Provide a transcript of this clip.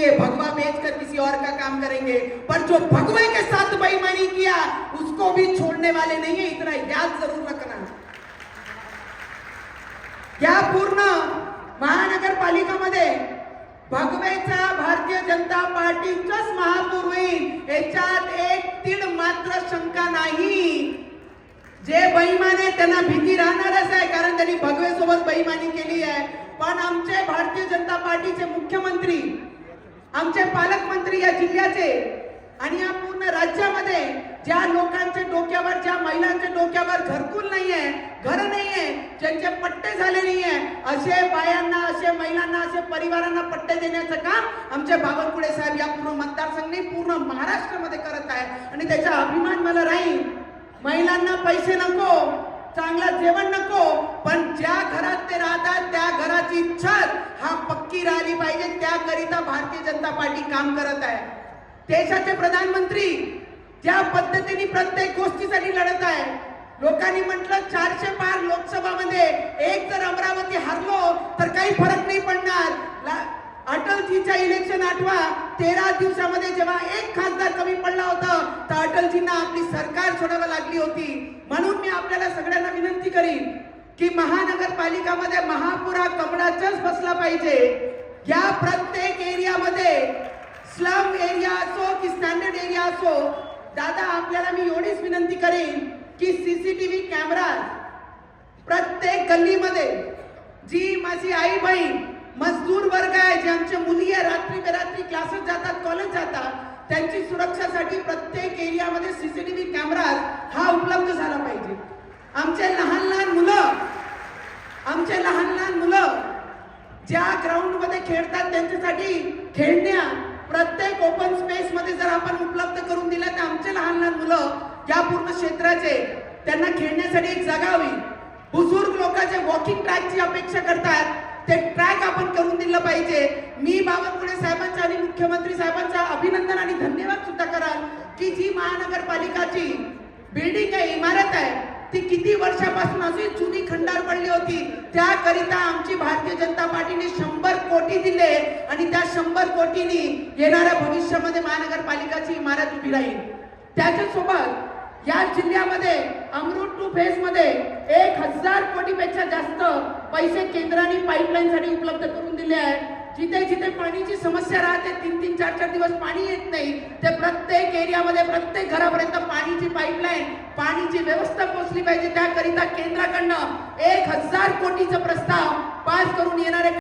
लिए भगवा बेचकर किसी और का काम करेंगे, पर जो भगवे के साथ बेईमानी किया उसको भी छोड़ने वाले नहीं है, इतना याद जरूर रखना। या पूर्ण महानगरपालिकामध्ये भगवेचा भारतीय जनता पार्टीचाच महापौर होईल याच्यात एक तीड मात्र शंका नाही। जे बेईमान आहे त्यांना भीती राहणारच आहे, कारण त्यांनी भगवे सोबत बेईमानी केली आहे। पण आमचे भारतीय जनता पार्टीचे मुख्यमंत्री, आमचे पालकमंत्री या जिल्ह्याचे आणि या पूर्ण राज्यामध्ये ज्या लोकांच्या डोक्यावर, ज्या महिलांच्या डोक्यावर घरकुल नाहीये, घर नाहीये, ज्यांचे पट्टे झाले नाहीये, असे बायांना, असे महिलांना, असे परिवारांना पट्टे देण्याचं काम आमचे बावनकुळे साहेब या पूर्ण मतदारसंघाने पूर्ण महाराष्ट्रामध्ये करत आहे आणि त्याचा अभिमान मला राहील। महिलांना पैसे नको, चांगला जेवण नको, पण ज्या घरात ते राहतात त्या घराची छत हा पक्की राहिली पाहिजे, त्याकरिता भारतीय जनता पार्टी काम करत आहे। देशाचे प्रधानमंत्री ज्या पद्धतीने प्रत्येक गोष्टीसाठी लढत आहे, लोकांनी म्हटलं 400 पार लोकसभामध्ये एक जर अमरावती हरलो तर काही फरक नाही पडणार। अटलजीच्या इलेक्शन आठवा, 13 दिवसामध्ये जेव्हा एक खासदार कमी पडला होता तर अटलजींना आपली सरकार सोडावी लागली होती। म्हणून मी आपल्याला सगळ्यांना विनंती करीन की महानगरपालिकामध्ये महापुरा कमळाचाच बसला पाहिजे। या प्रत्येक एरियामध्ये स्लम एरिया असो की स्टँडर्ड एरिया असो, दादा आपल्याला मी एवढीच विनंती करेन की सीसीटीव्ही कॅमेरा प्रत्येक गल्लीमध्ये, जी माझी आई बहीण मजदूर वर्ग आहे, जे आमचे मुली आहे, रात्री बेरात्री क्लासेस जातात, कॉलेज जातात, त्यांची सुरक्षासाठी प्रत्येक एरियामध्ये सीसीटीव्ही कॅमेरा हा उपलब्ध झाला पाहिजे। आमचे लहान लहान मुलं ज्या ग्राउंड मध्ये खेळतात त्यांच्यासाठी खेळण्या प्रत्येक ओपन स्पेस मध्ये जर आपण उपलब्ध करून दिल्या तर आमचे लहान मुलं या पूर्ण क्षेत्राचे त्यांना खेळण्यासाठी एक जागा होईल। बुजुर्ग लोकांचे वॉकिंग ट्रॅकची अपेक्षा करतात, ते ट्रॅक आपण करून दिलं पाहिजे। मी बावनकुळे साहेबांचा आणि मुख्यमंत्री साहेबांचा अभिनंदन आणि धन्यवाद सुद्धा कराल की जी महानगरपालिकाची बिल्डिंग आहे, इमारत आहे, ती किती वर्षापासून अशी जुनी खंडार पडली होती, त्याकरिता आमची भारतीय जनता पार्टीने 100 कोटी दिले आणि त्या 100 कोटींनी येणाऱ्या भविष्यामध्ये महानगरपालिकाची इमारत उभी राहील। त्याच्यासोबत या जिल्ह्यामध्ये अमृत 2 फेज मध्ये 1000 कोटीपेक्षा जास्त पैसे केंद्राने पाईपलाईन साठी उपलब्ध करून दिले आहे। जिथे जिथे पाण्याची समस्या राहते, 3-3, 4-4 दिवस पाणी येत नाही, ते प्रत्येक एरियामध्ये प्रत्येक घरापर्यंत पाणीची पाईपलाईन, पाणीची व्यवस्था पोहोचली पाहिजे, त्याकरिता केंद्राकडनं 1000 कोटीचा प्रस्ताव पास करून येणारे